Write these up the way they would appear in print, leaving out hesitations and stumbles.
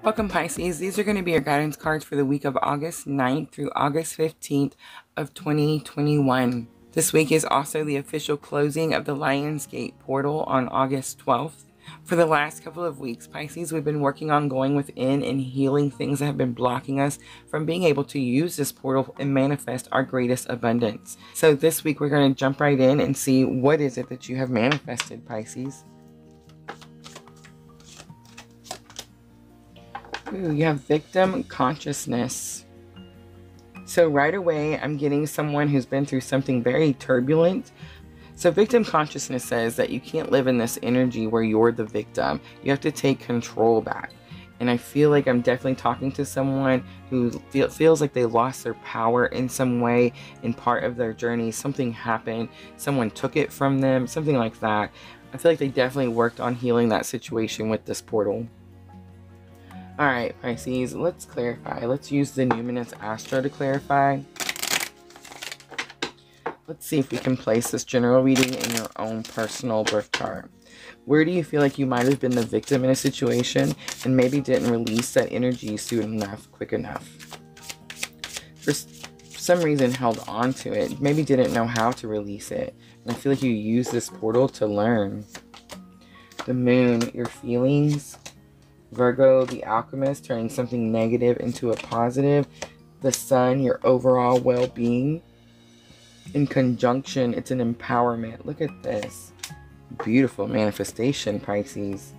Welcome, Pisces. These are going to be your guidance cards for the week of August 9th through August 15th of 2021. This week is also the official closing of the Lionsgate portal on August 12th. For the last couple of weeks, Pisces, we've been working on going within and healing things that have been blocking us from being able to use this portal and manifest our greatest abundance. So this week, we're going to jump right in and see what is it that you have manifested, Pisces. Ooh, you have victim consciousness. So right away, I'm getting someone who's been through something very turbulent. So victim consciousness says that you can't live in this energy where you're the victim. You have to take control back. And I feel like I'm definitely talking to someone who feels like they lost their power in some way in part of their journey. Something happened. Someone took it from them. Something like that. I feel like they definitely worked on healing that situation with this portal. Alright, Pisces, let's clarify. Let's use the Numinous Astro to clarify. Let's see if we can place this general reading in your own personal birth chart. Where do you feel like you might have been the victim in a situation and maybe didn't release that energy soon enough, quick enough? For some reason held on to it, maybe didn't know how to release it. And I feel like you use this portal to learn. The Moon, your feelings. Virgo, the alchemist, turning something negative into a positive. The Sun, your overall well-being. In conjunction, it's an empowerment. Look at this. Beautiful manifestation, Pisces.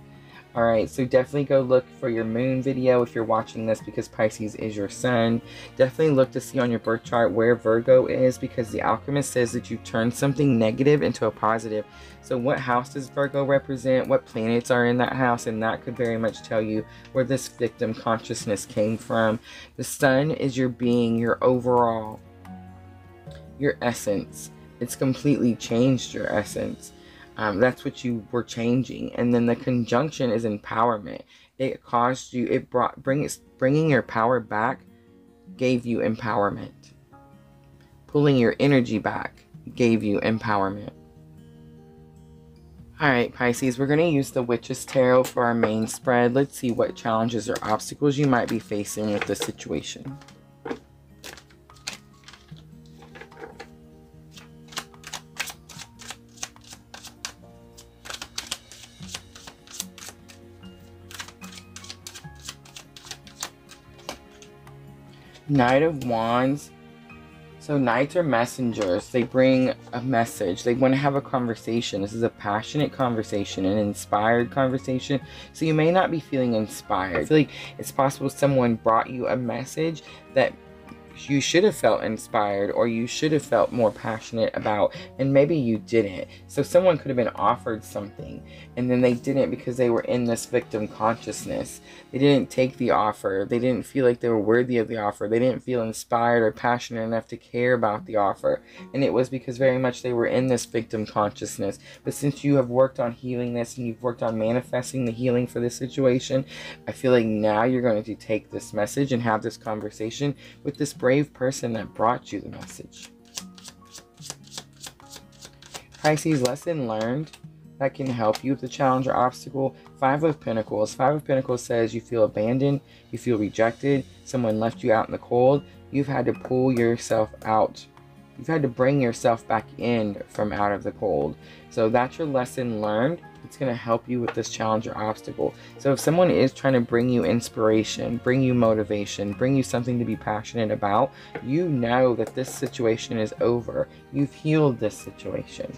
Alright, so definitely go look for your moon video if you're watching this because Pisces is your sun. Definitely look to see on your birth chart where Virgo is because the alchemist says that you turn something negative into a positive. So what house does Virgo represent? What planets are in that house? And that could very much tell you where this victim consciousness came from. The sun is your being, your overall, your essence. It's completely changed your essence. That's what you were changing. And then the conjunction is empowerment. It caused you, it bringing your power back gave you empowerment. Pulling your energy back gave you empowerment. Alright, Pisces, we're going to use the Witch's Tarot for our main spread. Let's see what challenges or obstacles you might be facing with this situation. Knight of Wands. So knights are messengers. They bring a message. They want to have a conversation. This is a passionate conversation, an inspired conversation. So you may not be feeling inspired. I feel like it's possible someone brought you a message that you should have felt inspired or you should have felt more passionate about, and maybe you didn't. So someone could have been offered something and then they didn't because they were in this victim consciousness. They didn't take the offer. They didn't feel like they were worthy of the offer. They didn't feel inspired or passionate enough to care about the offer. And it was because very much they were in this victim consciousness. But since you have worked on healing this and you've worked on manifesting the healing for this situation, I feel like now you're going to take this message and have this conversation with this brave person that brought you the message. Pisces, lesson learned that can help you with the challenge or obstacle. Five of Pentacles. Five of Pentacles says you feel abandoned, you feel rejected, someone left you out in the cold. You've had to pull yourself out. You've had to bring yourself back in from out of the cold. So that's your lesson learned. It's going to help you with this challenge or obstacle. So if someone is trying to bring you inspiration, bring you motivation, bring you something to be passionate about, you know that this situation is over. You've healed this situation.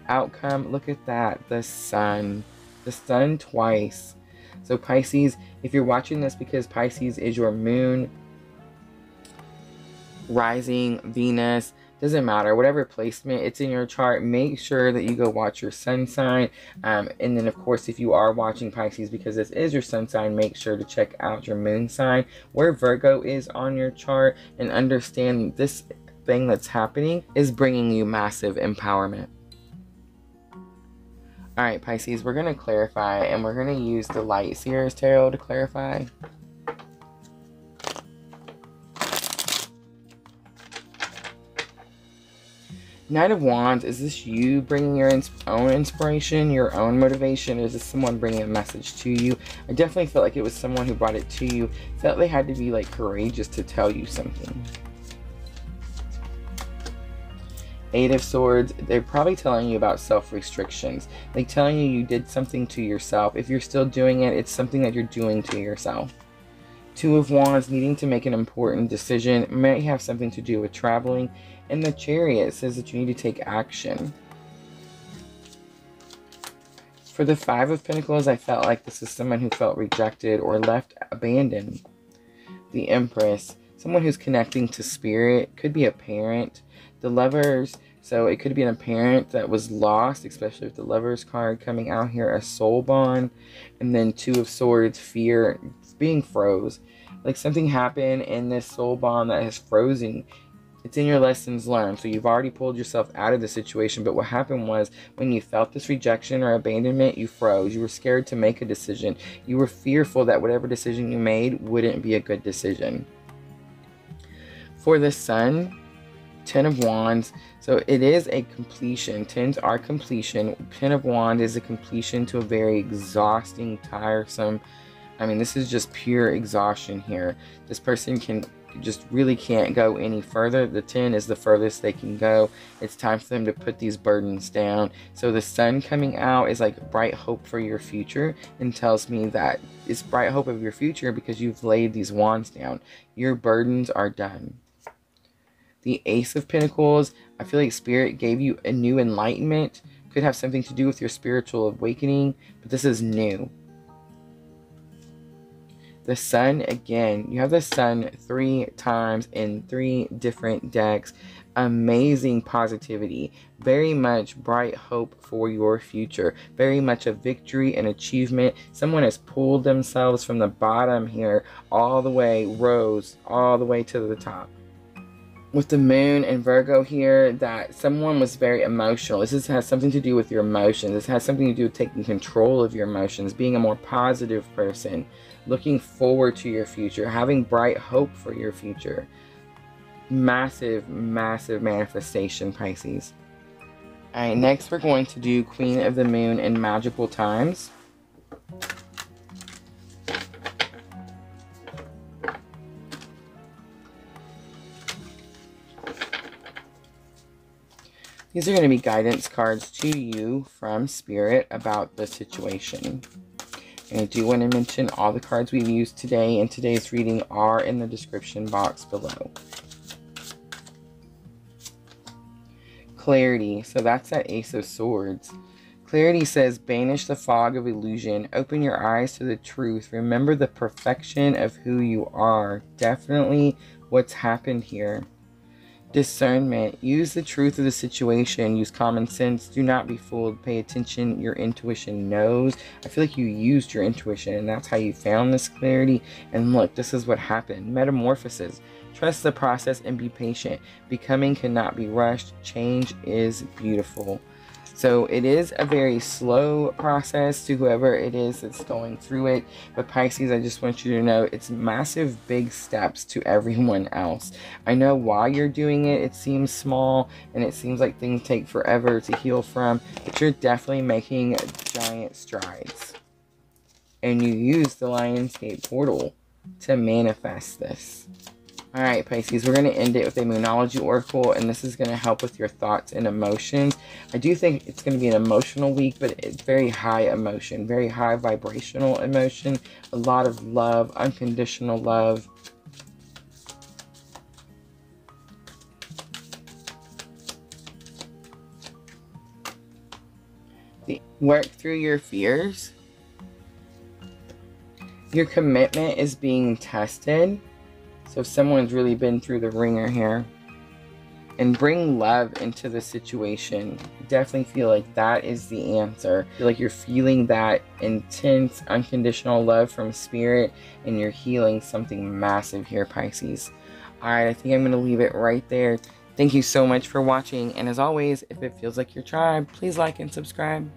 Outcome, look at that. The sun. The sun twice. So Pisces, if you're watching this because Pisces is your moon, rising, Venus, doesn't matter, whatever placement it's in your chart, make sure that you go watch your sun sign. And then of course, if you are watching Pisces because this is your sun sign, make sure to check out your moon sign, where Virgo is on your chart, and understand this thing that's happening is bringing you massive empowerment. Alright, Pisces, we're going to clarify, and we're going to use the Light Seers Tarot to clarify. Knight of Wands, is this you bringing your own inspiration, your own motivation? Or is this someone bringing a message to you? I definitely felt like it was someone who brought it to you. Felt they had to be like courageous to tell you something. Eight of Swords, they're probably telling you about self-restrictions. Like telling you did something to yourself. If you're still doing it, it's something that you're doing to yourself. Two of Wands, needing to make an important decision. It may have something to do with traveling. And the Chariot says that you need to take action. For the Five of Pentacles, I felt like this is someone who felt rejected or left abandoned. The Empress, someone who's connecting to spirit. Could be a parent. The Lovers, so it could be a parent that was lost, especially with the Lovers card coming out here, a soul bond. And then Two of Swords, fear, being froze. Like something happened in this soul bond that has frozen. It's in your lessons learned. So you've already pulled yourself out of the situation. But what happened was when you felt this rejection or abandonment, you froze. You were scared to make a decision. You were fearful that whatever decision you made wouldn't be a good decision. For the Sun, Ten of Wands. So it is a completion. Tens are completion. Ten of Wands is a completion to a very exhausting, tiresome. I mean, this is just pure exhaustion here. This person just really can't go any further. The 10 is the furthest they can go. It's time for them to put these burdens down. So the Sun coming out is like bright hope for your future, and tells me that it's bright hope of your future because you've laid these wands down. Your burdens are done. The Ace of Pentacles, I feel like Spirit gave you a new enlightenment. Could have something to do with your spiritual awakening, but this is new. The Sun, again, you have the Sun 3 times in 3 different decks. Amazing positivity. Very much bright hope for your future. Very much a victory and achievement. Someone has pulled themselves from the bottom here all the way, rose all the way to the top. With the Moon and Virgo here, that someone was very emotional. This has something to do with your emotions. This has something to do with taking control of your emotions, being a more positive person, looking forward to your future, having bright hope for your future. Massive, massive manifestation, Pisces. Alright, next we're going to do Queen of the Moon in Magical Times. These are going to be guidance cards to you from Spirit about the situation. And I do want to mention all the cards we've used today in today's reading are in the description box below. Clarity. So that's that Ace of Swords. Clarity says, banish the fog of illusion. Open your eyes to the truth. Remember the perfection of who you are. Definitely what's happened here. Discernment. Use the truth of the situation. Use common sense. Do not be fooled. Pay attention. Your intuition knows. I feel like you used your intuition and that's how you found this clarity. And look, this is what happened. Metamorphosis. Trust the process and be patient. Becoming cannot be rushed. Change is beautiful. So it is a very slow process to whoever it is that's going through it. But Pisces, I just want you to know it's massive, big steps to everyone else. I know while you're doing it, it seems small and it seems like things take forever to heal from. But you're definitely making giant strides. And you use the Lionsgate portal to manifest this. Alright, Pisces, we're going to end it with a Moonology Oracle, and this is going to help with your thoughts and emotions. I do think it's going to be an emotional week, but it's very high emotion, very high vibrational emotion, a lot of love, unconditional love. Work through your fears. Your commitment is being tested. So someone's really been through the ringer here. And bring love into the situation. Definitely feel like that is the answer. I feel like you're feeling that intense, unconditional love from Spirit. And you're healing something massive here, Pisces. Alright, I think I'm going to leave it right there. Thank you so much for watching. And as always, if it feels like your tribe, please like and subscribe.